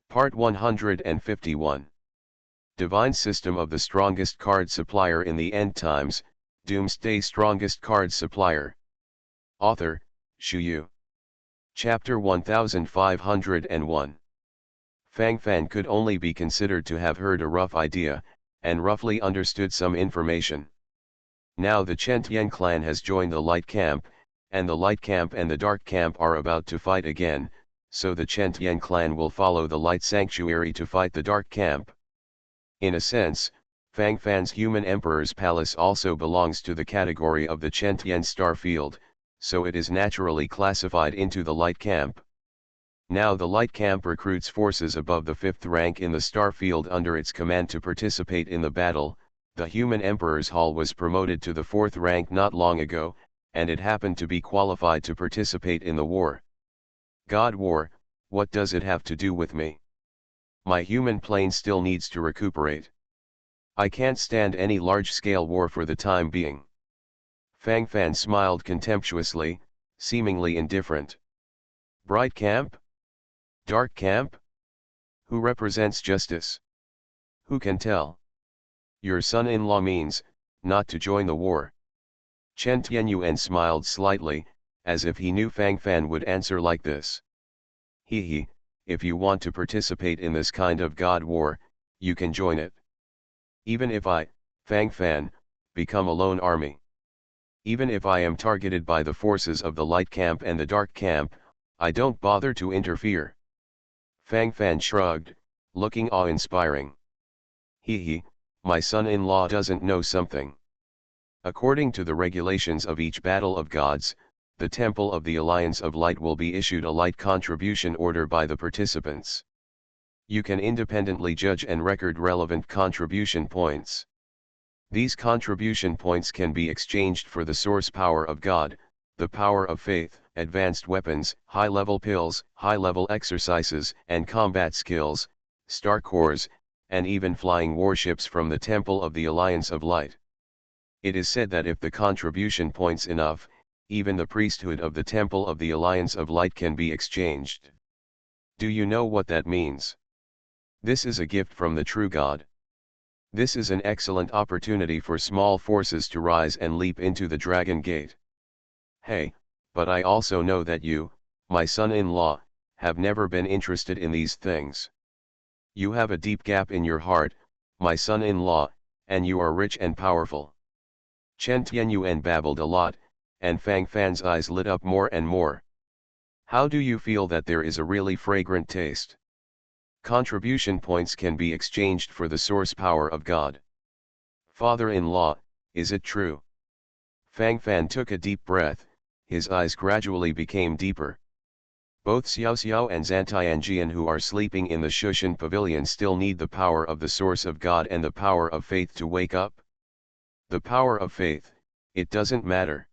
Part 151. Divine System of the Strongest Card Supplier in the End Times, Doomsday Strongest Card Supplier. Author, Shu Yu. Chapter 1501. Fang Fan could only be considered to have heard a rough idea, and roughly understood some information. Now the Chen Tian clan has joined the Light Camp, and the Light Camp and the Dark Camp are about to fight again, so the Chen Tian clan will follow the Light Sanctuary to fight the Dark Camp. In a sense, Fang Fan's Human Emperor's Palace also belongs to the category of the Chen Tian star field, so it is naturally classified into the Light Camp. Now the Light Camp recruits forces above the 5th rank in the star field under its command to participate in the battle. The Human Emperor's Hall was promoted to the 4th rank not long ago, and it happened to be qualified to participate in the war. God war, what does it have to do with me? My human plane still needs to recuperate. I can't stand any large-scale war for the time being. Fang Fan smiled contemptuously, seemingly indifferent. Bright Camp? Dark Camp? Who represents justice? Who can tell? Your son-in-law means, not to join the war. Chen Tianyuan smiled slightly, as if he knew Fang Fan would answer like this. He, if you want to participate in this kind of God war, you can join it. Even if I, Fang Fan, become a lone army. Even if I am targeted by the forces of the Light Camp and the Dark Camp, I don't bother to interfere. Fang Fan shrugged, looking awe-inspiring. My son-in-law doesn't know something. According to the regulations of each battle of gods, the Temple of the Alliance of Light will be issued a light contribution order by the participants. You can independently judge and record relevant contribution points. These contribution points can be exchanged for the source power of God, the power of faith, advanced weapons, high-level pills, high-level exercises and combat skills, star cores, and even flying warships from the Temple of the Alliance of Light. It is said that if the contribution points enough, even the priesthood of the Temple of the Alliance of Light can be exchanged. Do you know what that means? This is a gift from the true God. This is an excellent opportunity for small forces to rise and leap into the Dragon Gate. Hey, but I also know that you, my son-in-law, have never been interested in these things. You have a deep gap in your heart, my son-in-law, and you are rich and powerful. Chen Tianyuan babbled a lot, and Fang Fan's eyes lit up more and more. How do you feel that there is a really fragrant taste? Contribution points can be exchanged for the source power of God. Father-in-law, is it true? Fang Fan took a deep breath, his eyes gradually became deeper. Both Xiao Xiao and Zantianjian who are sleeping in the Shushan Pavilion still need the power of the source of God and the power of faith to wake up. The power of faith, it doesn't matter.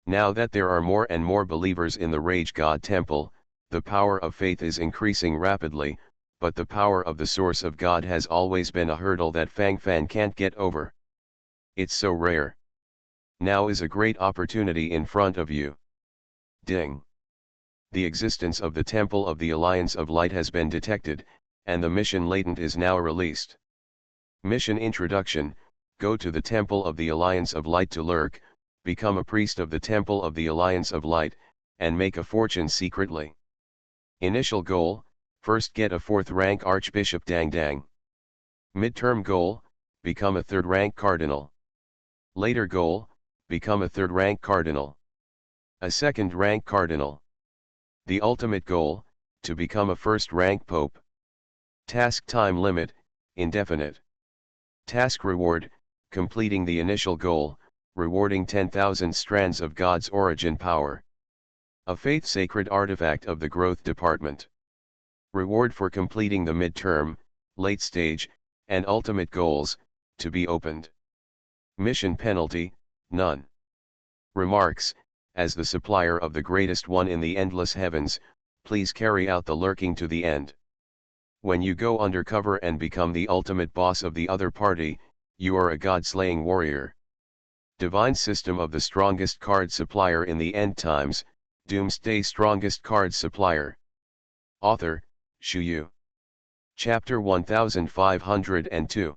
Now that there are more and more believers in the Rage God Temple, the power of faith is increasing rapidly, but the power of the source of God has always been a hurdle that Fang Fan can't get over. It's so rare. Now is a great opportunity in front of you. Ding. The existence of the Temple of the Alliance of Light has been detected, and the mission latent is now released. Mission Introduction: Go to the Temple of the Alliance of Light to lurk, become a priest of the Temple of the Alliance of Light, and make a fortune secretly. Initial goal: first get a 4th rank Archbishop Dang Dang. Midterm goal: become a 3rd rank Cardinal. Later goal: become a 3rd rank Cardinal. A 2nd rank Cardinal. The ultimate goal: to become a 1st rank Pope. Task time limit: indefinite. Task reward: completing the initial goal, rewarding 10,000 strands of God's origin power. A faith sacred artifact of the growth department. Reward for completing the midterm, late stage, and ultimate goals, to be opened. Mission penalty: none. Remarks: as the supplier of the greatest one in the endless heavens, please carry out the lurking to the end. When you go undercover and become the ultimate boss of the other party, you are a god-slaying warrior. Divine System of the Strongest Card Supplier in the End Times, Doomsday Strongest Card Supplier. Author, Shu Yu. Chapter 1502.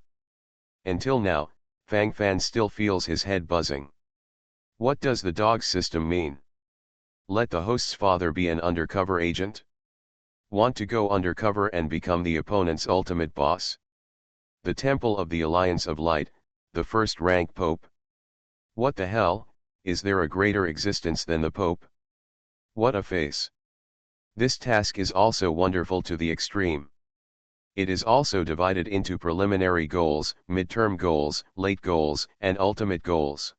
Until now, Fang Fan still feels his head buzzing. What does the dog system mean? Let the host's father be an undercover agent? Want to go undercover and become the opponent's ultimate boss? The Temple of the Alliance of Light, the first rank Pope? What the hell, is there a greater existence than the Pope? What a face! This task is also wonderful to the extreme. It is also divided into preliminary goals, midterm goals, late goals, and ultimate goals.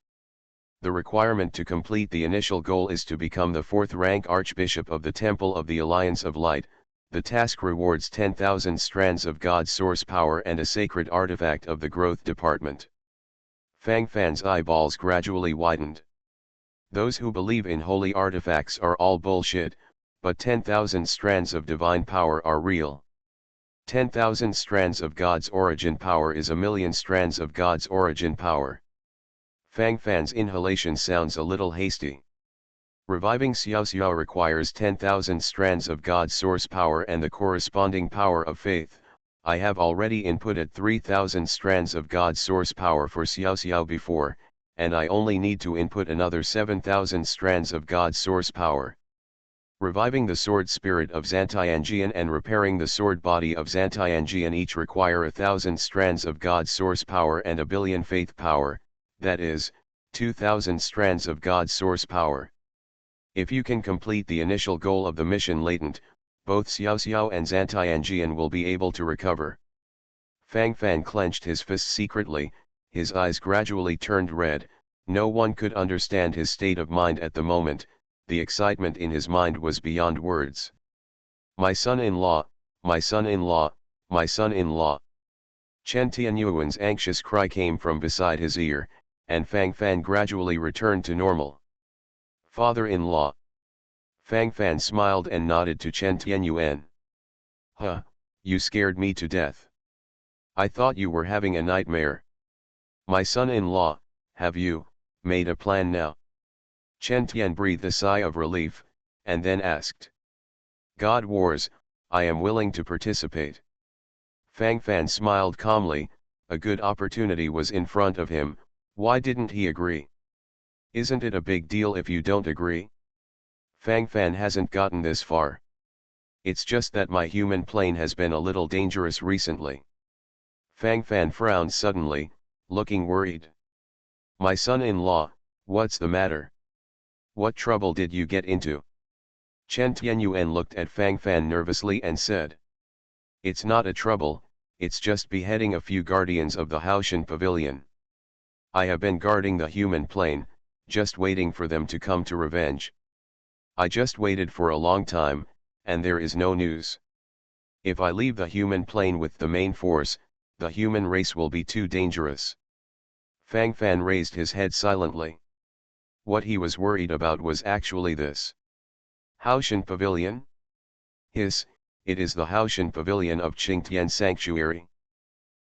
The requirement to complete the initial goal is to become the 4th rank Archbishop of the Temple of the Alliance of Light. The task rewards 10,000 strands of God's source power and a sacred artifact of the growth department. Fang Fan's eyeballs gradually widened. Those who believe in holy artifacts are all bullshit, but 10,000 strands of divine power are real. 10,000 strands of God's origin power is a million strands of God's origin power. Fang Fan's inhalation sounds a little hasty. Reviving Xiao Xiao requires 10,000 strands of God's source power and the corresponding power of faith. I have already inputted 3,000 strands of God's source power for Xiao Xiao before, and I only need to input another 7,000 strands of God's source power. Reviving the sword spirit of Zantianjian and repairing the sword body of Zantianjian each require 1,000 strands of God's source power and a billion faith power, that is, 2,000 strands of God's source power. If you can complete the initial goal of the mission latent, both Xiao Xiao and Zantianjian will be able to recover. Fang Fan clenched his fist secretly, his eyes gradually turned red. No one could understand his state of mind at the moment. The excitement in his mind was beyond words. My son-in-law, my son-in-law, my son-in-law. Chen Tianyuan's anxious cry came from beside his ear, and Fang Fan gradually returned to normal. Father-in-law. Fang Fan smiled and nodded to Chen Tianyuan. Huh, you scared me to death. I thought you were having a nightmare. My son-in-law, have you made a plan now? Chen Tian breathed a sigh of relief, and then asked. God Wars, I am willing to participate. Fang Fan smiled calmly. A good opportunity was in front of him. Why didn't he agree? Isn't it a big deal if you don't agree? Fang Fan hasn't gotten this far. It's just that my human plane has been a little dangerous recently. Fang Fan frowned suddenly, looking worried. My son-in-law, what's the matter? What trouble did you get into? Chen Tianyuan looked at Fang Fan nervously and said. It's not a trouble, it's just beheading a few guardians of the Haoshan Pavilion. I have been guarding the human plane, just waiting for them to come to revenge. I just waited for a long time, and there is no news. If I leave the human plane with the main force, the human race will be too dangerous. Fang Fan raised his head silently. What he was worried about was actually this. Haoshan Pavilion? It is the Haoshan Pavilion of Qingtian Sanctuary.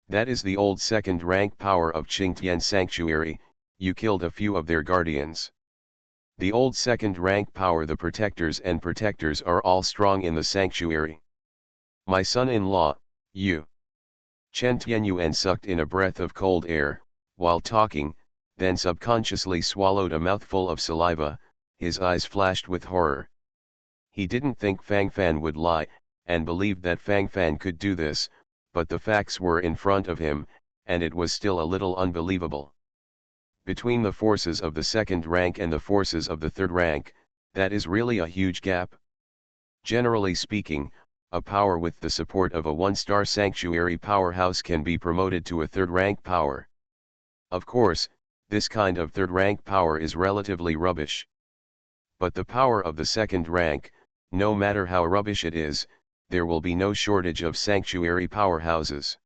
That is the old second rank power of Qingtian Sanctuary. You killed a few of their guardians. The old second rank power, the protectors are all strong in the sanctuary. My son-in-law, you. Chen Tianyuan sucked in a breath of cold air, while talking, then subconsciously swallowed a mouthful of saliva. His eyes flashed with horror. He didn't think Fang Fan would lie, and believed that Fang Fan could do this, but the facts were in front of him, and it was still a little unbelievable. Between the forces of the second rank and the forces of the third rank, that is really a huge gap. Generally speaking, a power with the support of a one-star sanctuary powerhouse can be promoted to a third-rank power. Of course, this kind of third-rank power is relatively rubbish. But the power of the second rank, no matter how rubbish it is, there will be no shortage of sanctuary powerhouses.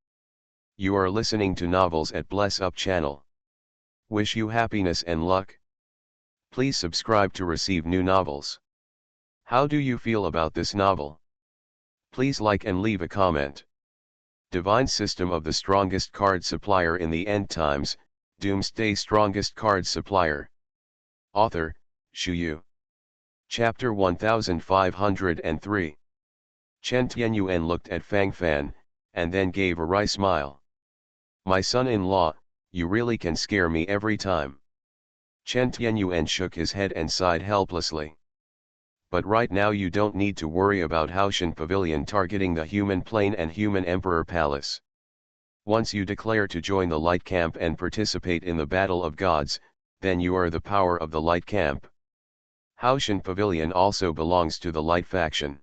You are listening to Novels at Bless Up channel. Wish you happiness and luck. Please subscribe to receive new novels. How do you feel about this novel? Please like and leave a comment. Divine System of the Strongest Card Supplier in the End Times, Doomsday Strongest Card Supplier. Author, Shu Yu. Chapter 1503. Chen Tianyuan looked at Fang Fan, and then gave a wry smile. My son-in-law, you really can scare me every time. Chen Tianyuan shook his head and sighed helplessly. But right now you don't need to worry about Haoshan Pavilion targeting the human plane and human emperor palace. Once you declare to join the light camp and participate in the battle of gods, then you are the power of the light camp. Haoshan Pavilion also belongs to the light faction.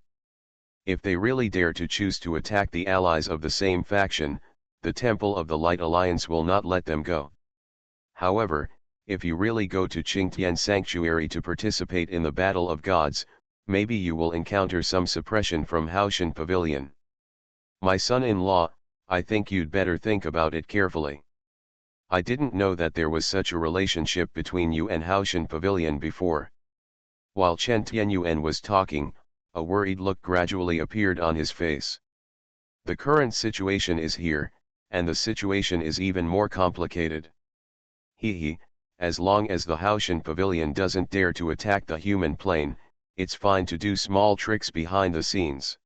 If they really dare to choose to attack the allies of the same faction, the Temple of the Light Alliance will not let them go. However, if you really go to Qingtian Sanctuary to participate in the Battle of Gods, maybe you will encounter some suppression from Haoshan Pavilion. My son-in-law, I think you'd better think about it carefully. I didn't know that there was such a relationship between you and Haoshan Pavilion before. While Chen Tianyuan was talking, a worried look gradually appeared on his face. The current situation is here, and the situation is even more complicated. As long as the Haoshan Pavilion doesn't dare to attack the human plane, it's fine to do small tricks behind the scenes.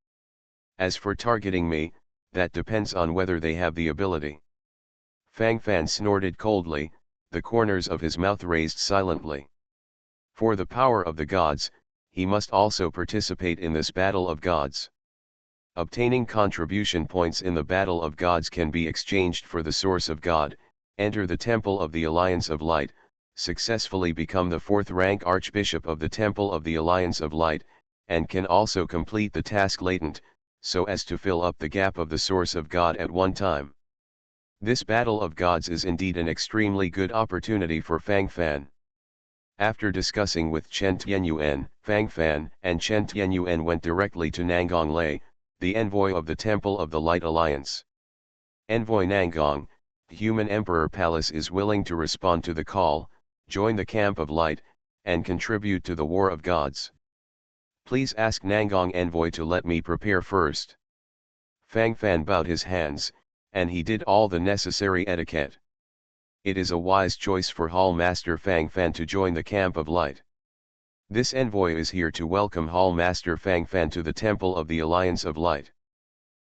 As for targeting me, that depends on whether they have the ability. Fang Fan snorted coldly, the corners of his mouth raised silently. For the power of the gods, he must also participate in this battle of gods. Obtaining contribution points in the battle of gods can be exchanged for the source of God, enter the Temple of the Alliance of Light, successfully become the 4th-rank Archbishop of the Temple of the Alliance of Light, and can also complete the task latent, so as to fill up the gap of the source of God at one time. This battle of gods is indeed an extremely good opportunity for Fang Fan. After discussing with Chen Tianyuan, Fang Fan and Chen Tianyuan went directly to Nangong Lei, the envoy of the Temple of the Light Alliance. Envoy Nangong, the Human Emperor Palace is willing to respond to the call, join the Camp of Light, and contribute to the War of Gods. Please ask Nangong Envoy to let me prepare first. Fang Fan bowed his hands, and he did all the necessary etiquette. It is a wise choice for Hall Master Fang Fan to join the Camp of Light. This envoy is here to welcome Hall Master Fang Fan to the Temple of the Alliance of Light.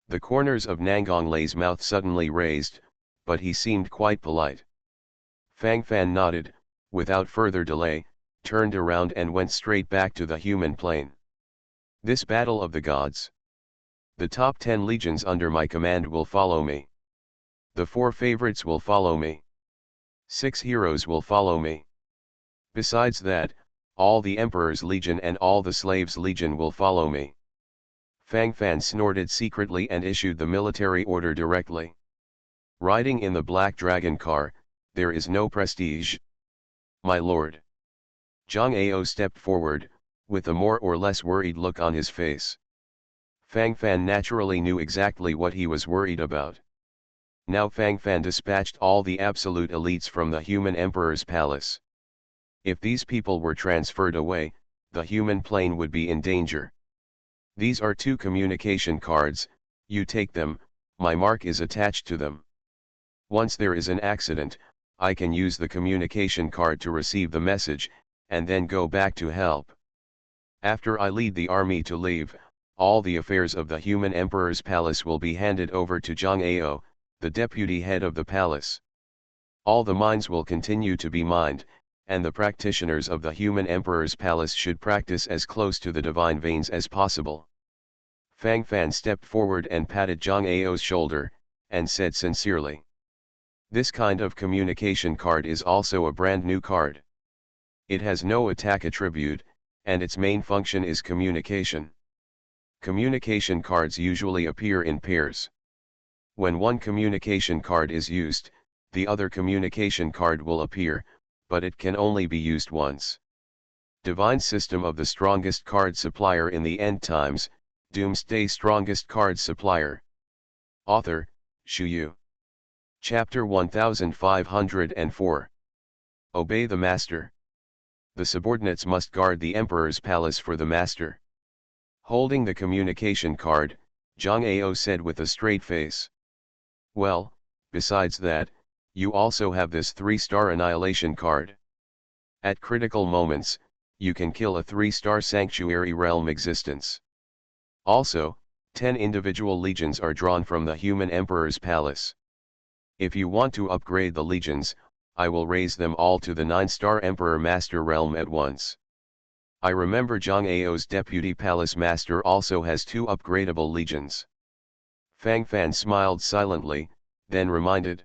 The corners of Nangong Lei's mouth suddenly raised, but he seemed quite polite. Fang Fan nodded, without further delay, turned around and went straight back to the human plane. This battle of the gods. The top 10 legions under my command will follow me. The 4 favorites will follow me. 6 heroes will follow me. Besides that, all the Emperor's Legion and all the Slaves' Legion will follow me. Fang Fan snorted secretly and issued the military order directly. Riding in the Black Dragon car, there is no prestige. My lord. Zhang Ao stepped forward, with a more or less worried look on his face. Fang Fan naturally knew exactly what he was worried about. Now Fang Fan dispatched all the absolute elites from the human emperor's palace. If these people were transferred away, the human plane would be in danger. These are 2 communication cards, you take them, my mark is attached to them. Once there is an accident, I can use the communication card to receive the message, and then go back to help. After I lead the army to leave, all the affairs of the human emperor's palace will be handed over to Zhang Ao, the deputy head of the palace. All the mines will continue to be mined, and the practitioners of the human emperor's palace should practice as close to the divine veins as possible. Fang Fan stepped forward and patted Zhang Ao's shoulder, and said sincerely. This kind of communication card is also a brand new card. It has no attack attribute, and its main function is communication. Communication cards usually appear in pairs. When one communication card is used, the other communication card will appear, but it can only be used once. Divine System of the Strongest Card Supplier in the End Times, Doomsday Strongest Card Supplier. Author, Shu Yu. Chapter 1504. Obey the Master. The subordinates must guard the Emperor's palace for the Master. Holding the communication card, Zhang Ao said with a straight face. Well, besides that, you also have this 3-star annihilation card. At critical moments, you can kill a 3-star sanctuary realm existence. Also, 10 individual legions are drawn from the human emperor's palace. If you want to upgrade the legions, I will raise them all to the 9-star Emperor Master realm at once. I remember Zhang Ao's deputy palace master also has 2 upgradable legions. Fang Fan smiled silently, then reminded.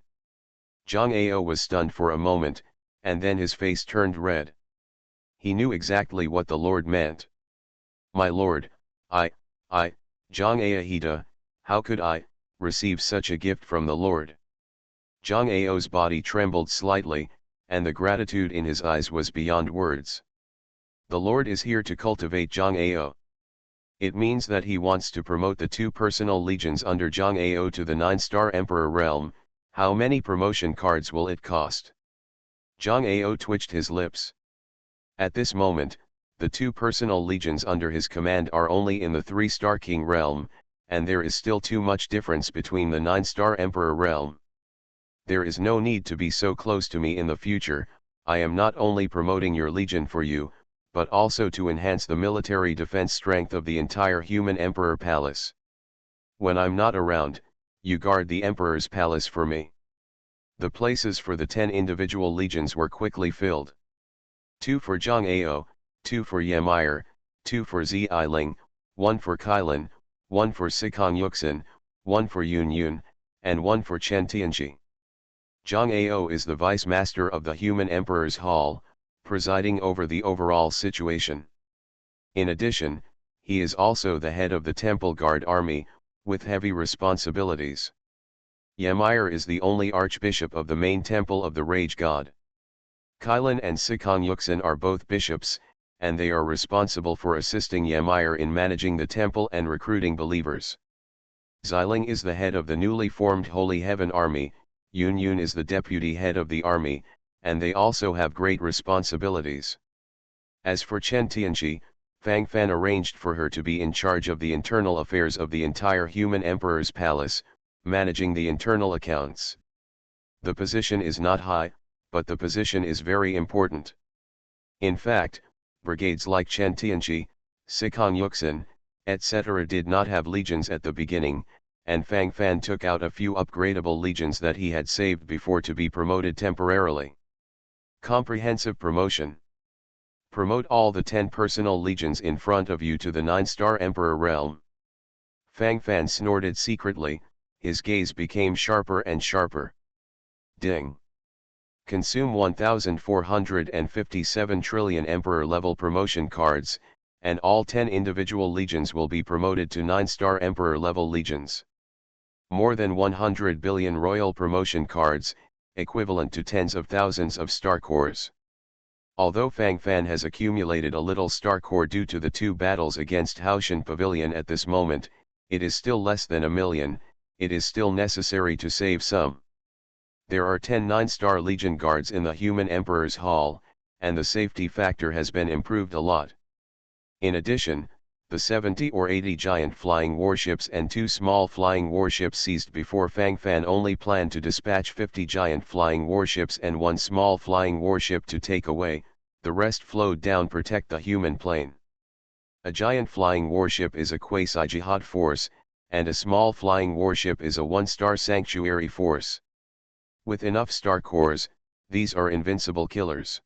Zhang Ao was stunned for a moment, and then his face turned red. He knew exactly what the Lord meant. My lord, I, Zhang Aahita, how could I, receive such a gift from the Lord? Zhang Ao's body trembled slightly, and the gratitude in his eyes was beyond words. The Lord is here to cultivate Zhang Ao. It means that he wants to promote the 2 personal legions under Zhang Ao to the 9-star Emperor realm. How many promotion cards will it cost? Zhang Ao twitched his lips. At this moment, the 2 personal legions under his command are only in the 3-star King realm, and there is still too much difference between the 9-star Emperor realm. There is no need to be so close to me in the future. I am not only promoting your legion for you, but also to enhance the military defense strength of the entire human emperor palace. When I'm not around, you guard the emperor's palace for me. The places for the 10 individual legions were quickly filled. 2 for Zhang Ao, 2 for Yemire, 2 for Ziling, 1 for Kailan, 1 for Sikong Yuxin, 1 for Yun Yun, and 1 for Chen Tianji. Zhang Ao is the vice master of the human emperor's hall, presiding over the overall situation. In addition, he is also the head of the temple guard army, with heavy responsibilities. Yemire is the only archbishop of the main temple of the Rage God. Kailan and Sikong Yuxin are both bishops, and they are responsible for assisting Yemire in managing the temple and recruiting believers. Ziling is the head of the newly formed Holy Heaven Army, Yun Yun is the deputy head of the army, and they also have great responsibilities. As for Chen Tianji, Fang Fan arranged for her to be in charge of the internal affairs of the entire human emperor's palace, managing the internal accounts. The position is not high, but the position is very important. In fact, brigades like Chen Tianji, Sikong Yuxin, etc. did not have legions at the beginning, and Fang Fan took out a few upgradable legions that he had saved before to be promoted temporarily. Comprehensive promotion. Promote all the 10 personal legions in front of you to the 9-star Emperor realm. Fang Fan snorted secretly, his gaze became sharper and sharper. Ding. Consume 1,457 trillion Emperor level promotion cards, and all 10 individual legions will be promoted to 9-star Emperor level legions. More than 100 billion royal promotion cards, equivalent to tens of thousands of star cores. Although Fang Fan has accumulated a little star core due to the 2 battles against Haoshan Pavilion at this moment, it is still less than a million. It is still necessary to save some. There are 10 9-star Legion guards in the human emperor's hall, and the safety factor has been improved a lot. In addition, the 70 or 80 giant flying warships and 2 small flying warships seized before Fang Fan only planned to dispatch 50 giant flying warships and 1 small flying warship to take away, the rest flowed down protect the human plane. A giant flying warship is a quasi-jihad force, and a small flying warship is a 1-star sanctuary force. With enough star cores, these are invincible killers.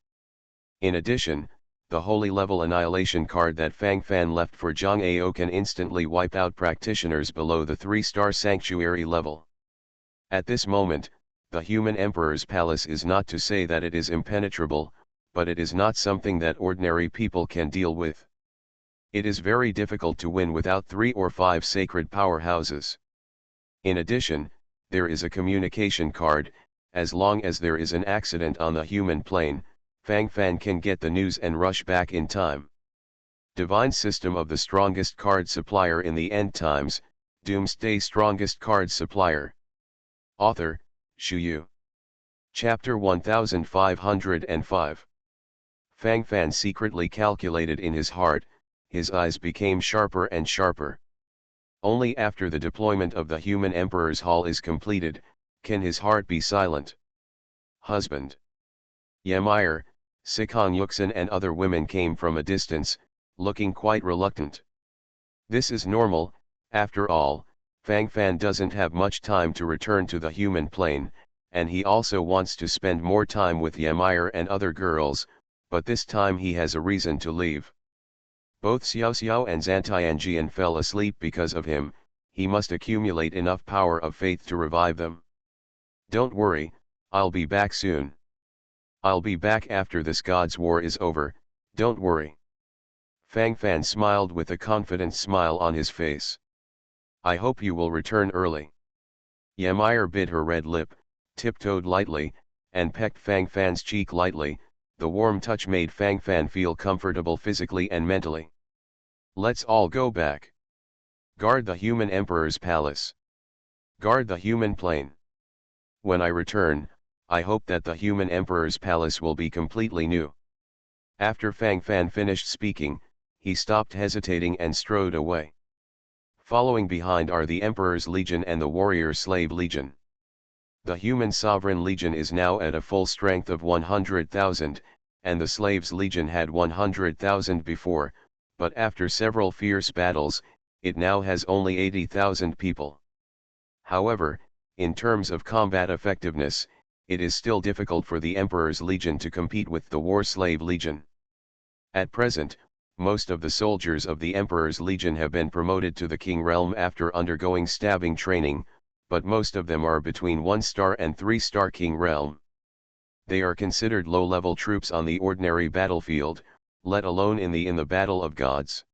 In addition, the holy level annihilation card that Fang Fan left for Zhang Ao can instantly wipe out practitioners below the 3-star sanctuary level. At this moment, the human emperor's palace is not to say that it is impenetrable, but it is not something that ordinary people can deal with. It is very difficult to win without 3 or 5 sacred powerhouses. In addition, there is a communication card. As long as there is an accident on the human plane, Fang Fan can get the news and rush back in time. Divine System of the Strongest Card Supplier in the End Times, Doomsday Strongest Card Supplier. Author, Shu Yu. Chapter 1505. Fang Fan secretly calculated in his heart, his eyes became sharper and sharper. Only after the deployment of the human emperor's hall is completed, can his heart be silent. Husband. Yemire, Sikong Yuxin and other women came from a distance, looking quite reluctant. This is normal, After all, Fang Fan doesn't have much time to return to the human plane, and he also wants to spend more time with Ymir and other girls, but this time he has a reason to leave. Both Xiao Xiao and Zantianjian fell asleep because of him. He must accumulate enough power of faith to revive them. Don't worry, I'll be back soon. I'll be back after this God's war is over, don't worry. Fang Fan smiled with a confident smile on his face. I hope you will return early. Ymir bit her red lip, tiptoed lightly, and pecked Fang Fan's cheek lightly. The warm touch made Fang Fan feel comfortable physically and mentally. Let's all go back. Guard the human emperor's palace. Guard the human plane. When I return, I hope that the human emperor's palace will be completely new. After Fang Fan finished speaking, he stopped hesitating and strode away. Following behind are the Emperor's Legion and the Warrior Slave Legion. The Human Sovereign Legion is now at a full strength of 100,000, and the Slaves Legion had 100,000 before, but after several fierce battles, it now has only 80,000 people. However, in terms of combat effectiveness, it is still difficult for the Emperor's Legion to compete with the War Slave Legion. At present, most of the soldiers of the Emperor's Legion have been promoted to the King Realm after undergoing stabbing training, but most of them are between 1-star and 3-star King Realm. They are considered low-level troops on the ordinary battlefield, let alone in the Battle of Gods.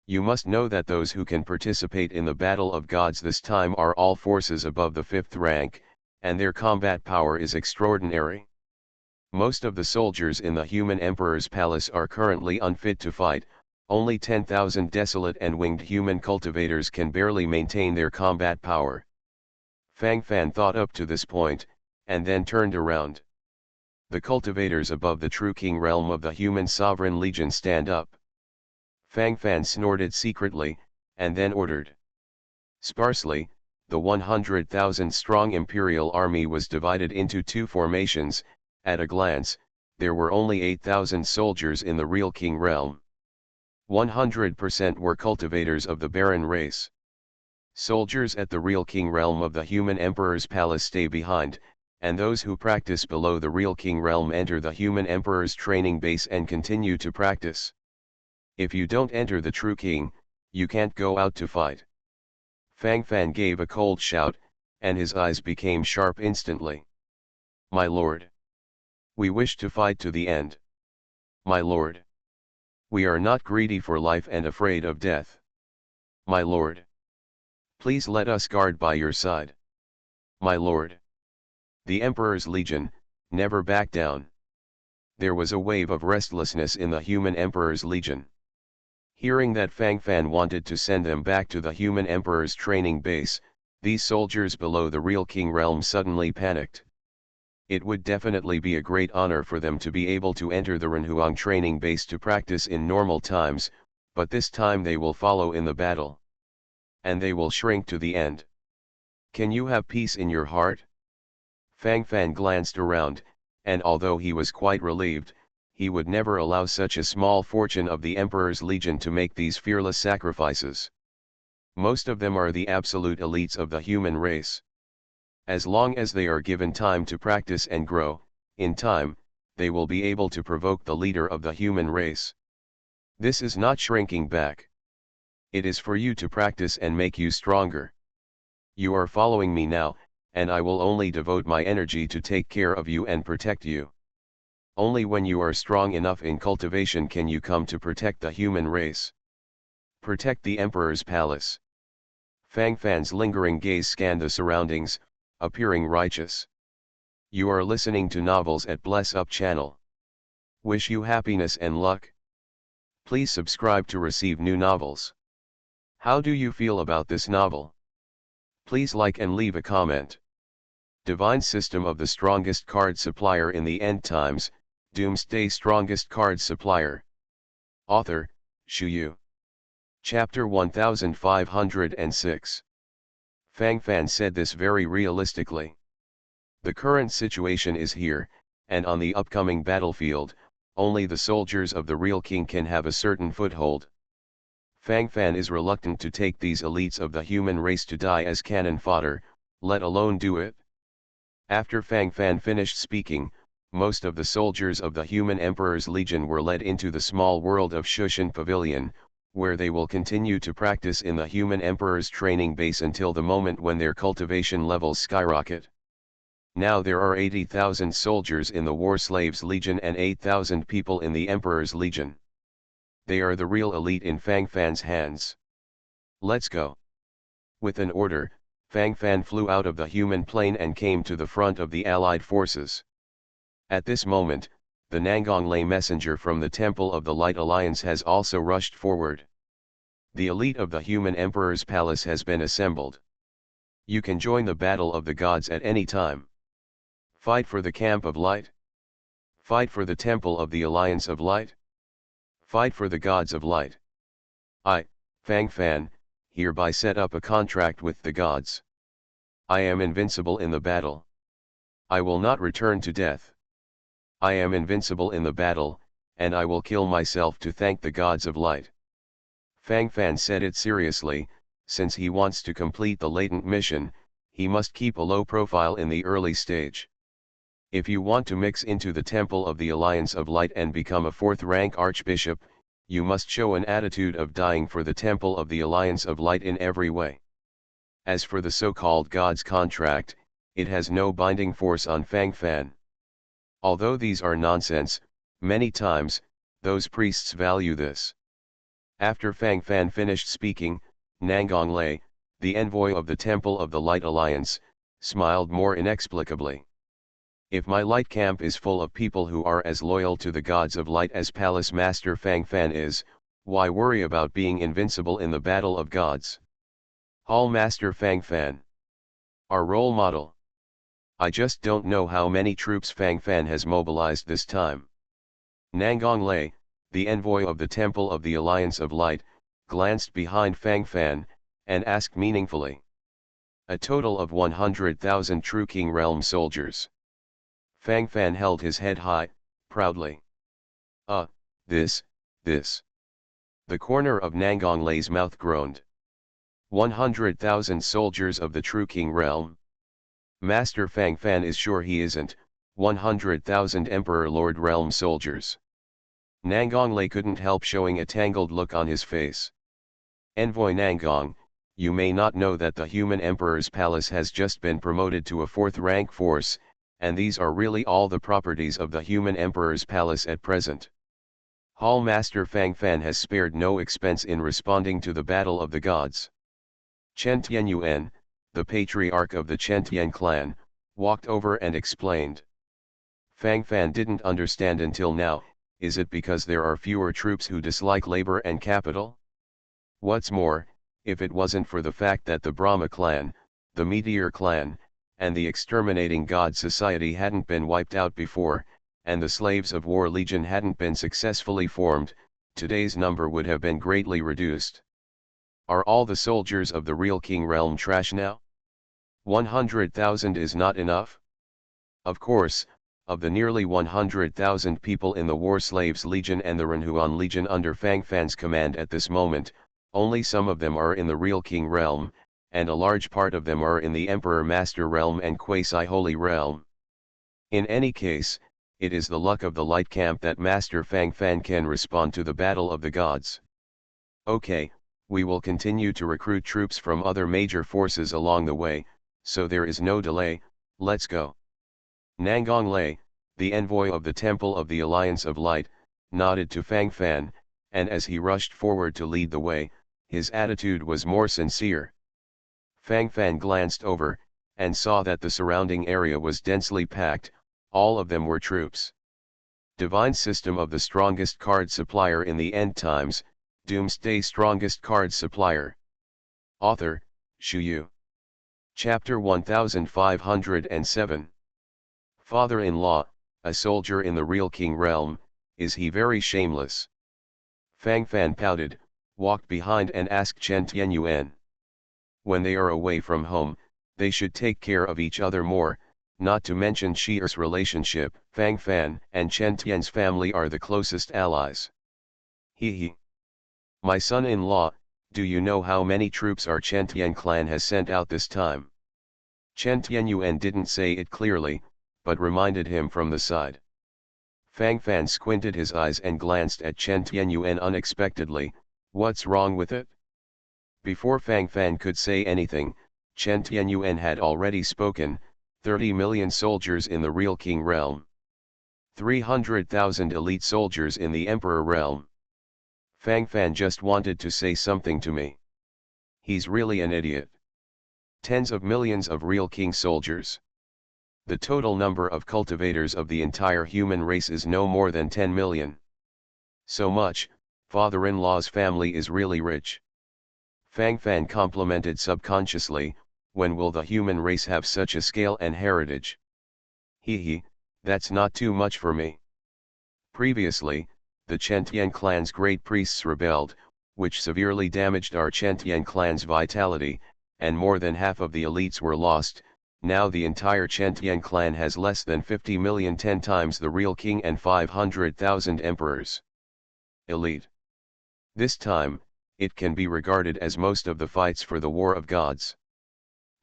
You must know that those who can participate in the Battle of Gods this time are all forces above the 5th rank, and their combat power is extraordinary. Most of the soldiers in the human emperor's palace are currently unfit to fight. Only 10,000 desolate and winged human cultivators can barely maintain their combat power. Fang Fan thought up to this point, and then turned around. The cultivators above the true king realm of the human sovereign legion stand up. Fang Fan snorted secretly, and then ordered. Sparsely, the 100,000 strong imperial army was divided into two formations. At a glance, there were only 8,000 soldiers in the real king realm. 100% were cultivators of the Baron race. Soldiers at the real king realm of the human emperor's palace stay behind, and those who practice below the real king realm enter the human emperor's training base and continue to practice. If you don't enter the true king, you can't go out to fight. Fang Fan gave a cold shout, and his eyes became sharp instantly. My lord. We wish to fight to the end. My lord. We are not greedy for life and afraid of death. My lord. Please let us guard by your side. My lord. The Emperor's Legion, never back down. There was a wave of restlessness in the human Emperor's Legion. Hearing that Fang Fan wanted to send them back to the human Emperor's training base, these soldiers below the real king realm suddenly panicked. It would definitely be a great honor for them to be able to enter the Renhuang training base to practice in normal times, but this time they will follow in the battle. And they will shrink to the end. Can you have peace in your heart? Fang Fan glanced around, and although he was quite relieved, he would never allow such a small fortune of the Emperor's Legion to make these fearless sacrifices. Most of them are the absolute elites of the human race. As long as they are given time to practice and grow, in time, they will be able to provoke the leader of the human race. This is not shrinking back. It is for you to practice and make you stronger. You are following me now, and I will only devote my energy to take care of you and protect you. Only when you are strong enough in cultivation can you come to protect the human race. Protect the Emperor's palace. Fang Fan's lingering gaze scanned the surroundings, appearing righteous. You are listening to novels at Bless Up channel. Wish you happiness and luck. Please subscribe to receive new novels. How do you feel about this novel? Please like and leave a comment. Divine System of the Strongest Card Supplier in the End Times, Doomsday Strongest Card Supplier. Author, Shu Yu. Chapter 1506. Fang Fan said this very realistically. The current situation is here, and on the upcoming battlefield, only the soldiers of the real king can have a certain foothold. Fang Fan is reluctant to take these elites of the human race to die as cannon fodder, let alone do it. After Fang Fan finished speaking, most of the soldiers of the human Emperor's Legion were led into the small world of Shushan Pavilion, where they will continue to practice in the human Emperor's training base until the moment when their cultivation levels skyrocket. Now there are 80,000 soldiers in the War Slaves Legion and 8,000 people in the Emperor's Legion. They are the real elite in Fang Fan's hands. Let's go. With an order, Fang Fan flew out of the human plane and came to the front of the Allied forces. At this moment, the Nangonglei messenger from the Temple of the Light Alliance has also rushed forward. The elite of the human Emperor's palace has been assembled. You can join the battle of the gods at any time. Fight for the Camp of Light. Fight for the Temple of the Alliance of Light. Fight for the gods of light. I, Fang Fan, hereby set up a contract with the gods. I am invincible in the battle. I will not return to death. I am invincible in the battle, and I will kill myself to thank the gods of light. Fang Fan said it seriously, since he wants to complete the latent mission, he must keep a low profile in the early stage. If you want to mix into the Temple of the Alliance of Light and become a fourth-rank archbishop, you must show an attitude of dying for the Temple of the Alliance of Light in every way. As for the so-called God's contract, it has no binding force on Fang Fan. Although these are nonsense, many times, those priests value this. After Fang Fan finished speaking, Nangonglei, the envoy of the Temple of the Light Alliance, smiled more inexplicably. If my light camp is full of people who are as loyal to the gods of light as Palace Master Fang Fan is, why worry about being invincible in the battle of gods? Hall Master Fang Fan, our role model. I just don't know how many troops Fang Fan has mobilized this time. Nangonglei, the envoy of the Temple of the Alliance of Light, glanced behind Fang Fan, and asked meaningfully. A total of 100,000 true King Realm soldiers. Fang Fan held his head high, proudly. This. The corner of Nangonglei's mouth groaned. 100,000 soldiers of the true King Realm? Master Fang Fan is sure he isn't, 100,000 Emperor Lord Realm soldiers. Nangonglei couldn't help showing a tangled look on his face. Envoy Nangong, you may not know that the human Emperor's palace has just been promoted to a fourth-rank force, and these are really all the properties of the human Emperor's palace at present. Hall Master Fang Fan has spared no expense in responding to the battle of the gods. Chen Tianyuan, the patriarch of the Chen Tian clan, walked over and explained. Fang Fan didn't understand until now. Is it because there are fewer troops who dislike labor and capital? What's more, if it wasn't for the fact that the Brahma clan, the Meteor clan, and the Exterminating God Society hadn't been wiped out before, and the Slaves of War Legion hadn't been successfully formed, today's number would have been greatly reduced. Are all the soldiers of the real King Realm trash now? 100,000 is not enough? Of course, of the nearly 100,000 people in the War Slaves Legion and the Renhuan Legion under Fang Fan's command at this moment, only some of them are in the real King Realm, and a large part of them are in the Emperor Master Realm and Quasi-Holy Realm. In any case, it is the luck of the Light Camp that Master Fang Fan can respond to the battle of the gods. Okay, we will continue to recruit troops from other major forces along the way, so there is no delay, let's go. Nangonglei, the envoy of the Temple of the Alliance of Light, nodded to Fang Fan, and as he rushed forward to lead the way, his attitude was more sincere. Fang Fan glanced over, and saw that the surrounding area was densely packed, all of them were troops. Divine System of the Strongest Card Supplier in the End Times, Doomsday Strongest Card Supplier. Author, Shu Yu. Chapter 1507. Father-in-law, a soldier in the real King Realm, is he very shameless? Fang Fan pouted, walked behind and asked Chen Tianyuan. When they are away from home, they should take care of each other more, not to mention Shier's relationship. Fang Fan and Chen Tian's family are the closest allies. He. My son-in-law, do you know how many troops our Chen Tian clan has sent out this time? Chen Tianyuan didn't say it clearly, but reminded him from the side. Fang Fan squinted his eyes and glanced at Chen Tianyuan unexpectedly. What's wrong with it? Before Fang Fan could say anything, Chen Tianyuan had already spoken. 30 million soldiers in the real king realm. 300,000 elite soldiers in the emperor realm. Fang Fan just wanted to say something to me. He's really an idiot. Tens of millions of real king soldiers. The total number of cultivators of the entire human race is no more than 10 million. So much, father-in-law's family is really rich. Fang Fan complimented subconsciously. When will the human race have such a scale and heritage? Hee, that's not too much for me. Previously, the Chen Tian clan's great priests rebelled, which severely damaged our Chen Tian clan's vitality, and more than half of the elites were lost. Now the entire Chen Tian clan has less than 50 million, 10 times the real king, and 500,000 emperors. Elite. This time, it can be regarded as most of the fights for the War of Gods.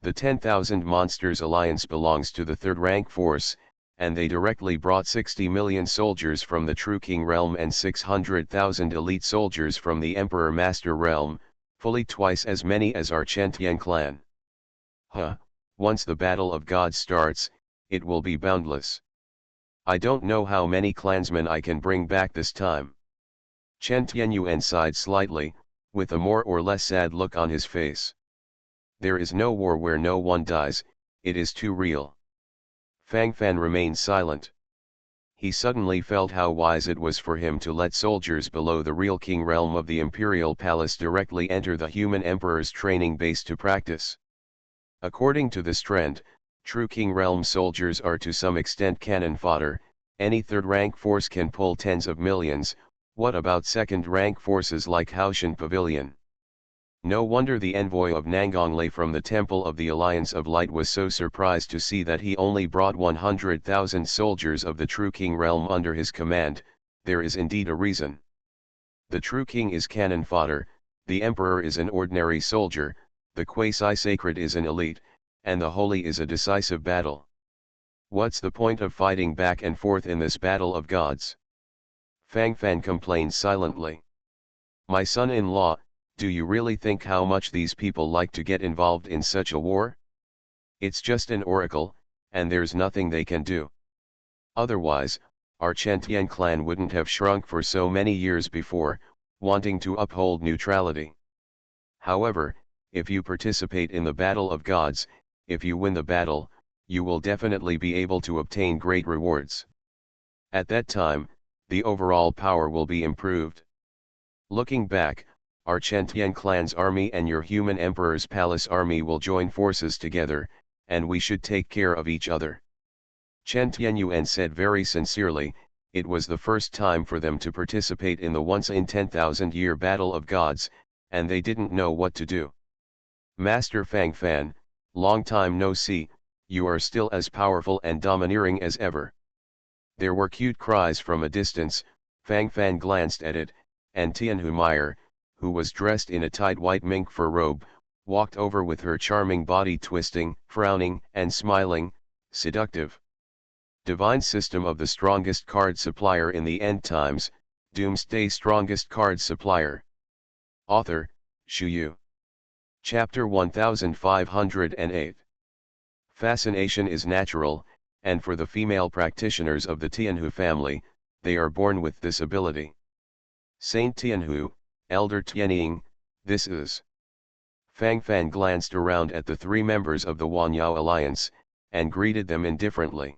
The 10,000 Monsters Alliance belongs to the third rank force, and they directly brought 60 million soldiers from the True King realm and 600,000 elite soldiers from the Emperor Master realm, fully twice as many as our Chen Tian clan. Once the Battle of Gods starts, it will be boundless. I don't know how many clansmen I can bring back this time. Chen Tianyuan sighed slightly, with a more or less sad look on his face. There is no war where no one dies, it is too real. Fang Fan remained silent. He suddenly felt how wise it was for him to let soldiers below the real king realm of the imperial palace directly enter the human emperor's training base to practice. According to this trend, true king realm soldiers are to some extent cannon fodder. Any third rank force can pull tens of millions. What about second rank forces like Haoshan Pavilion? No wonder the envoy of Nangonglei from the Temple of the Alliance of Light was so surprised to see that he only brought 100,000 soldiers of the True King realm under his command. There is indeed a reason. The True King is cannon fodder, the Emperor is an ordinary soldier, the quasi-sacred is an elite, and the holy is a decisive battle. What's the point of fighting back and forth in this battle of gods? Fang Fan complained silently. My son-in-law, do you really think how much these people like to get involved in such a war? It's just an oracle, and there's nothing they can do. Otherwise, our Chen Tian clan wouldn't have shrunk for so many years before, wanting to uphold neutrality. However, if you participate in the battle of gods, if you win the battle, you will definitely be able to obtain great rewards. At that time, the overall power will be improved. Looking back, our Chen Tian clan's army and your human emperor's palace army will join forces together, and we should take care of each other. Chen Tianyuan said very sincerely. It was the first time for them to participate in the once-in-10,000-year battle of gods, and they didn't know what to do. Master Fang Fan, long time no see, you are still as powerful and domineering as ever. There were cute cries from a distance. Fang Fan glanced at it, and Tianhu Meyer, who was dressed in a tight white mink fur robe, walked over with her charming body twisting, frowning, and smiling, seductive. Divine System of the Strongest Card Supplier in the End Times, Doomsday Strongest Card Supplier. Author, Shu Yu. Chapter 1508. Fascination is natural, and for the female practitioners of the Tianhu family, they are born with this ability. Saint Tianhu, Elder Tianying, this is. Fang Fan glanced around at the three members of the Wanyao Alliance, and greeted them indifferently.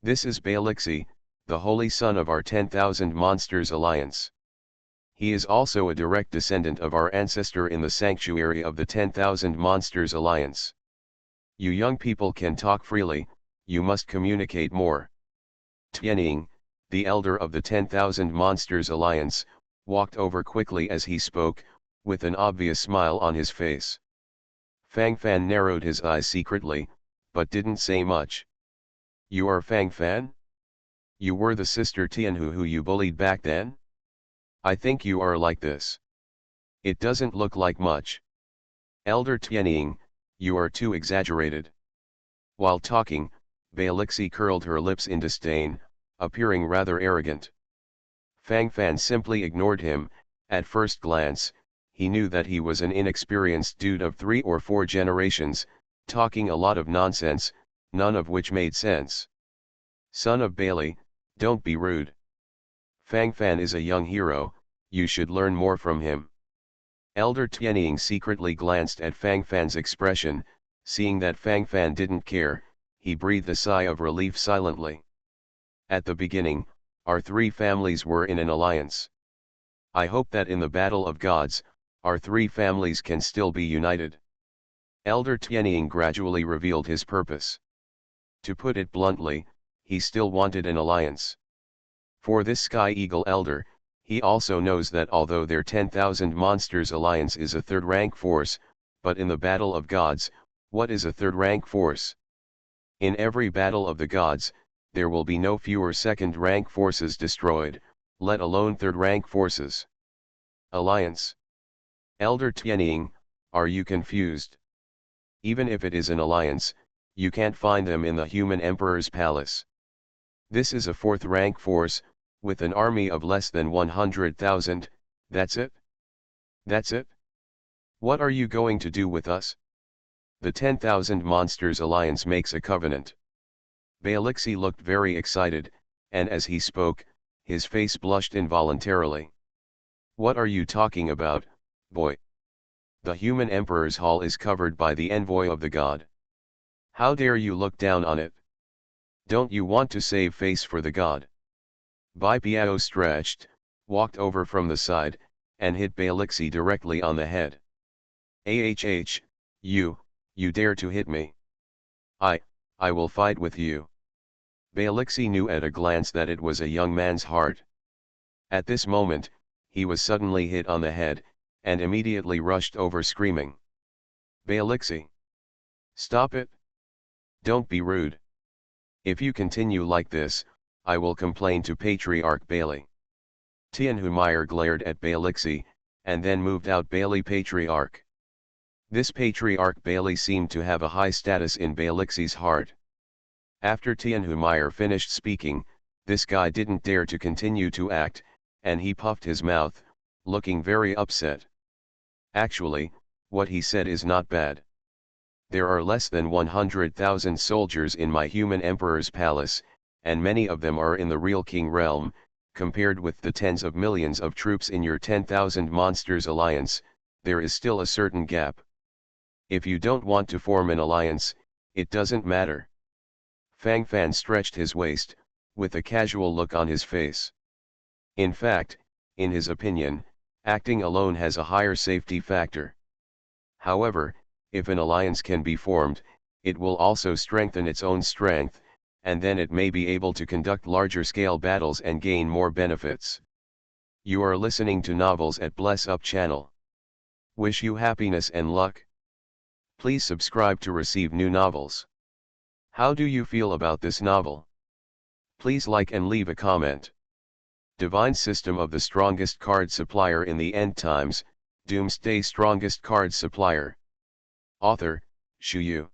This is Balixi, the holy son of our 10,000 Monsters Alliance. He is also a direct descendant of our ancestor in the sanctuary of the 10,000 Monsters Alliance. You young people can talk freely, you must communicate more. Tianying, the elder of the 10,000 Monsters Alliance, walked over quickly as he spoke, with an obvious smile on his face. Fang Fan narrowed his eyes secretly, but didn't say much. You are Fang Fan? You were the sister Tianhu who you bullied back then? I think you are like this. It doesn't look like much. Elder Tianying, you are too exaggerated. While talking, Balixi curled her lips in disdain, appearing rather arrogant. Fang Fan simply ignored him. At first glance, he knew that he was an inexperienced dude of 3 or 4 generations, talking a lot of nonsense, none of which made sense. Son of Bailey, don't be rude. Fang Fan is a young hero, you should learn more from him. Elder Tianying secretly glanced at Fang Fan's expression. Seeing that Fang Fan didn't care, he breathed a sigh of relief silently. At the beginning, our 3 families were in an alliance. I hope that in the battle of gods, our 3 families can still be united. Elder Tianying gradually revealed his purpose. To put it bluntly, he still wanted an alliance. For this Sky Eagle Elder, he also knows that although their 10,000 monsters alliance is a 3rd rank force, but in the battle of gods, what is a 3rd rank force? In every battle of the gods, there will be no fewer 2nd rank forces destroyed, let alone 3rd rank forces. Alliance. Elder Tianying, are you confused? Even if it is an alliance, you can't find them in the human emperor's palace. This is a 4th rank force, with an army of less than 100,000, that's it? That's it? What are you going to do with us? The 10,000 Monsters Alliance makes a covenant. Balixi looked very excited, and as he spoke, his face blushed involuntarily. What are you talking about, boy? The human emperor's hall is covered by the envoy of the god. How dare you look down on it? Don't you want to save face for the god? Bai Piao stretched, walked over from the side, and hit Balixi directly on the head. Ahh, you dare to hit me. I will fight with you. Balixi knew at a glance that it was a young man's heart. At this moment, he was suddenly hit on the head, and immediately rushed over screaming. Balixi! Stop it! Don't be rude. If you continue like this, I will complain to Patriarch Bailey. Tianhumeyer glared at Balixi, and then moved out Bailey Patriarch. This Patriarch Bailey seemed to have a high status in Balixi's heart. After Tianhumeyer finished speaking, this guy didn't dare to continue to act, and he puffed his mouth, looking very upset. Actually, what he said is not bad. There are less than 100,000 soldiers in my human emperor's palace, and many of them are in the real king realm, compared with the tens of millions of troops in your 10,000 monsters alliance, there is still a certain gap. If you don't want to form an alliance, it doesn't matter. Fang Fan stretched his waist, with a casual look on his face. In fact, in his opinion, acting alone has a higher safety factor. However, if an alliance can be formed, it will also strengthen its own strength, and then it may be able to conduct larger-scale battles and gain more benefits. You are listening to Novels at Bless Up channel. Wish you happiness and luck. Please subscribe to receive new novels. How do you feel about this novel? Please like and leave a comment. Divine System of the Strongest Card Supplier in the End Times, Doomsday Strongest Card Supplier. Author, Shu Yu.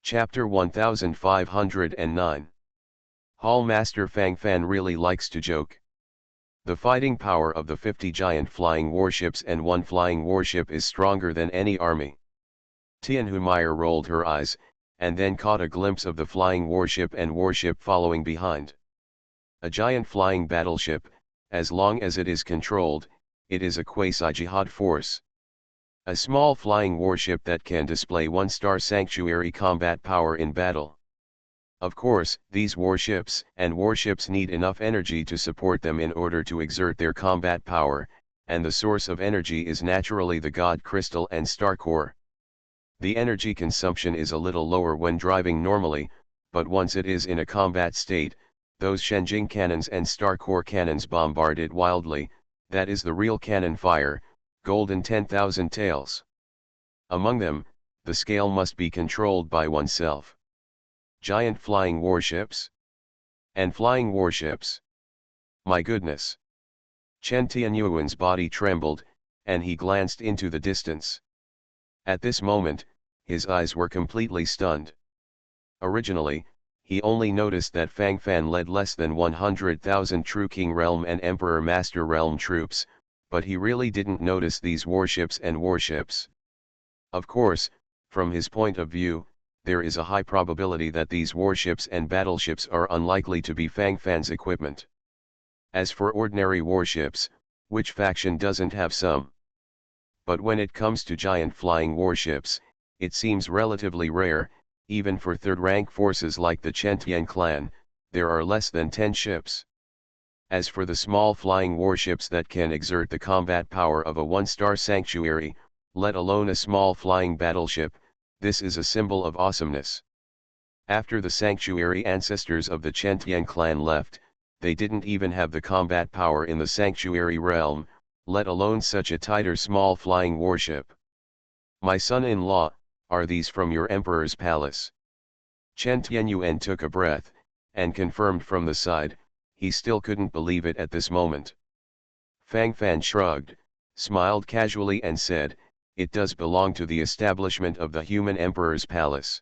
Chapter 1509. Hall Master Fang Fan really likes to joke. The fighting power of the 50 giant flying warships and 1 flying warship is stronger than any army. Tianhumeyer rolled her eyes, and then caught a glimpse of the flying warship and warship following behind. A giant flying battleship, as long as it is controlled, it is a quasi-jihad force. A small flying warship that can display 1-star sanctuary combat power in battle. Of course, these warships need enough energy to support them in order to exert their combat power, and the source of energy is naturally the God Crystal and Star Core. The energy consumption is a little lower when driving normally, but once it is in a combat state, those Shenjing cannons and Star Core cannons bombard it wildly, that is the real cannon fire, golden 10,000 tails. Among them, the scale must be controlled by oneself. Giant flying warships? And flying warships? My goodness! Chen Tianyuan's body trembled, and he glanced into the distance. At this moment, his eyes were completely stunned. Originally, he only noticed that Fang Fan led less than 100,000 true King Realm and Emperor Master Realm troops, but he really didn't notice these warships and warships. Of course, from his point of view, there is a high probability that these warships and battleships are unlikely to be Fang Fan's equipment. As for ordinary warships, which faction doesn't have some? But when it comes to giant flying warships, it seems relatively rare. Even for third-rank forces like the Chentian clan, there are less than 10 ships. As for the small flying warships that can exert the combat power of a one-star sanctuary, let alone a small flying battleship, this is a symbol of awesomeness. After the sanctuary ancestors of the Chentian clan left, they didn't even have the combat power in the sanctuary realm, let alone such a tighter small flying warship. My son-in-law, are these from your emperor's palace? Chen Tianyuan took a breath, and confirmed from the side, he still couldn't believe it at this moment. Fang Fan shrugged, smiled casually and said, it does belong to the establishment of the human emperor's palace.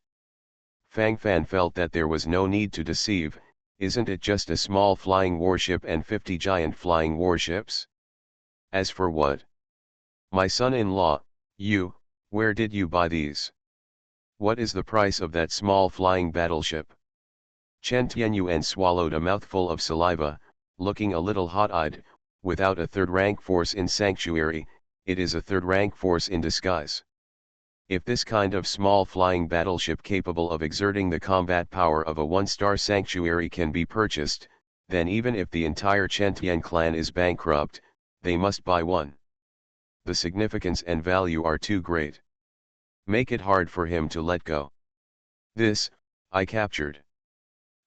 Fang Fan felt that there was no need to deceive, isn't it just a small flying warship and 50 giant flying warships? As for what? My son-in-law, where did you buy these? What is the price of that small flying battleship? Chen Tianyuan swallowed a mouthful of saliva, looking a little hot-eyed. Without a third-rank force in Sanctuary, it is a third-rank force in disguise. If this kind of small flying battleship capable of exerting the combat power of a one-star Sanctuary can be purchased, then even if the entire Chentian clan is bankrupt, they must buy one. The significance and value are too great. Make it hard for him to let go. This, I captured.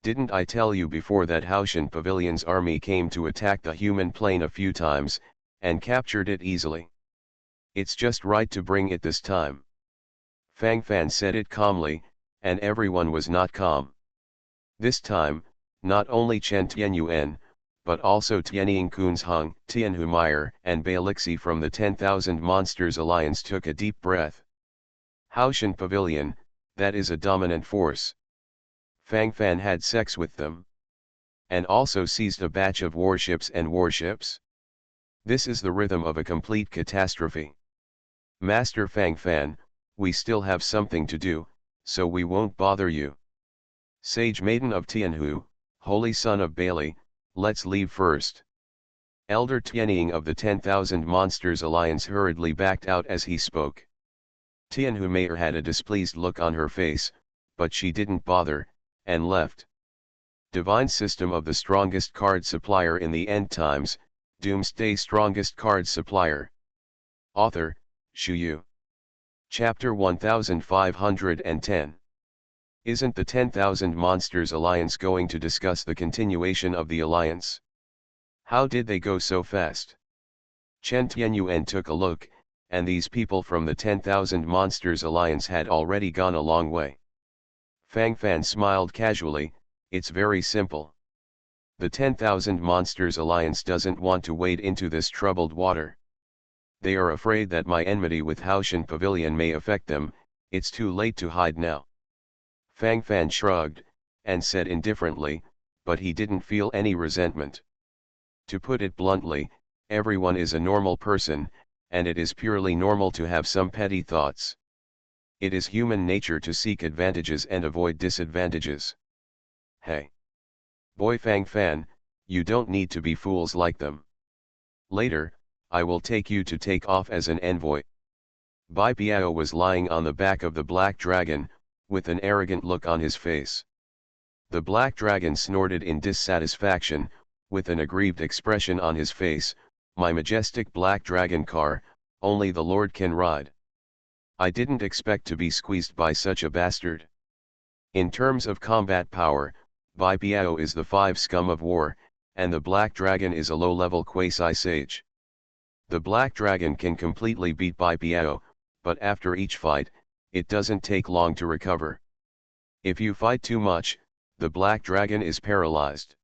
Didn't I tell you before that Haoshan Pavilion's army came to attack the human plane a few times, and captured it easily? It's just right to bring it this time. Fang Fan said it calmly, and everyone was not calm. This time, not only Chen Tianyuan, but also Tianying Kun's Hung, Tianhu Meyer, and Bailixi from the 10,000 Monsters Alliance took a deep breath. Haoshan Pavilion, that is a dominant force. Fang Fan had sex with them. And also seized a batch of warships and warships? This is the rhythm of a complete catastrophe. Master Fang Fan, we still have something to do, so we won't bother you. Sage Maiden of Tianhu, Holy Son of Bailey, let's leave first. Elder Tianying of the 10,000 Monsters Alliance hurriedly backed out as he spoke. Tianhu Mayer had a displeased look on her face, but she didn't bother, and left. Divine System of the Strongest Card Supplier in the End Times, Doomsday Strongest Card Supplier. Author, Shu Yu. Chapter 1510. Isn't the 10,000 Monsters Alliance going to discuss the continuation of the alliance? How did they go so fast? Chen Tianyuan took a look, and these people from the 10,000 Monsters Alliance had already gone a long way. Fang Fan smiled casually, it's very simple. The 10,000 Monsters Alliance doesn't want to wade into this troubled water. They are afraid that my enmity with Haoshan Pavilion may affect them, it's too late to hide now. Fang Fan shrugged, and said indifferently, but he didn't feel any resentment. To put it bluntly, everyone is a normal person, and it is purely normal to have some petty thoughts. It is human nature to seek advantages and avoid disadvantages. Hey! Boy Fang Fan, you don't need to be fools like them. Later, I will take you to take off as an envoy. Bai Biao was lying on the back of the black dragon, with an arrogant look on his face. The black dragon snorted in dissatisfaction, with an aggrieved expression on his face, my majestic black dragon car, only the Lord can ride. I didn't expect to be squeezed by such a bastard. In terms of combat power, Bai Biao is the 5 scum of war, and the black dragon is a low-level quasi-sage. The black dragon can completely beat Bai Biao, but after each fight, it doesn't take long to recover. If you fight too much, the black dragon is paralyzed.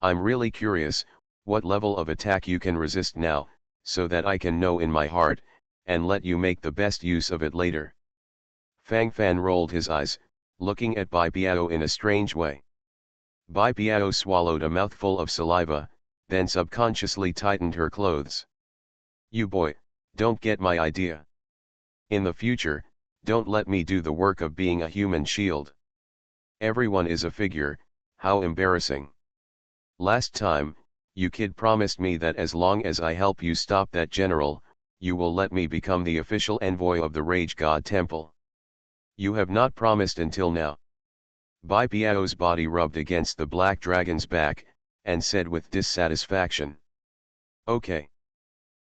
I'm really curious, what level of attack you can resist now, so that I can know in my heart, and let you make the best use of it later. Fang Fan rolled his eyes, looking at Bai Biao in a strange way. Bai Biao swallowed a mouthful of saliva, then subconsciously tightened her clothes. You boy, don't get my idea. In the future, don't let me do the work of being a human shield. Everyone is a figure, how embarrassing. Last time, you kid promised me that as long as I help you stop that general, you will let me become the official envoy of the Rage God Temple. You have not promised until now. Bai Biao's body rubbed against the black dragon's back, and said with dissatisfaction. Okay.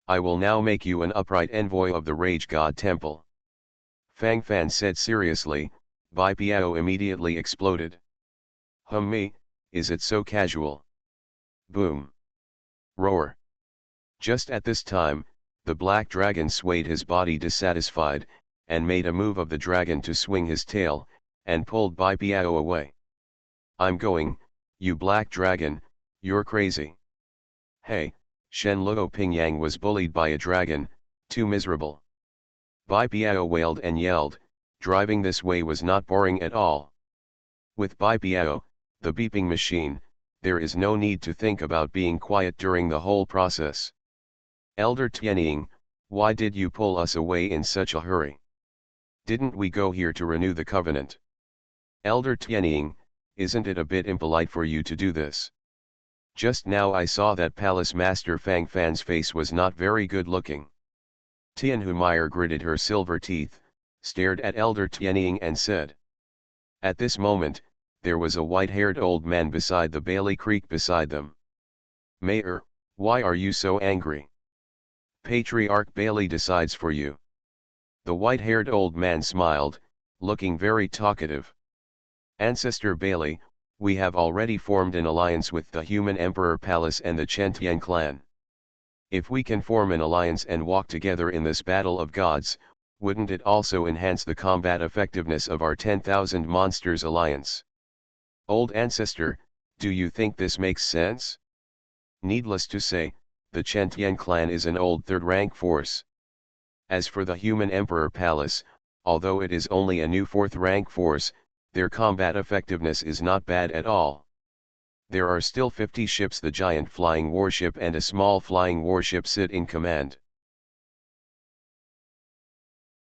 I will now make you an upright envoy of the Rage God Temple. Fang Fan said seriously. Bai Biao immediately exploded. Me, is it so casual? Boom. Roar. Just at this time, the black dragon swayed his body dissatisfied, and made a move of the dragon to swing his tail, and pulled Bai Biao away. I'm going, you black dragon, you're crazy. Hey, Shen Luo Pingyang was bullied by a dragon, too miserable. Bai Biao wailed and yelled, driving this way was not boring at all. With Bai Biao, the beeping machine, there is no need to think about being quiet during the whole process. Elder Tianying, why did you pull us away in such a hurry? Didn't we go here to renew the covenant? Elder Tianying, isn't it a bit impolite for you to do this? Just now I saw that Palace Master Fang Fan's face was not very good looking. Tianhumeyer gritted her silver teeth, stared at Elder Tianying and said. At this moment, there was a white-haired old man beside the Bailey Creek beside them. Mayor, why are you so angry? Patriarch Bailey decides for you. The white-haired old man smiled, looking very talkative. Ancestor Bailey, we have already formed an alliance with the Human Emperor Palace and the Chentian clan. If we can form an alliance and walk together in this battle of gods, wouldn't it also enhance the combat effectiveness of our 10,000 monsters alliance? Old ancestor, do you think this makes sense? Needless to say, the Chentian clan is an old third-rank force. As for the Human Emperor Palace, although it is only a new fourth-rank force, their combat effectiveness is not bad at all. There are still 50 ships. The giant flying warship and a small flying warship sit in command.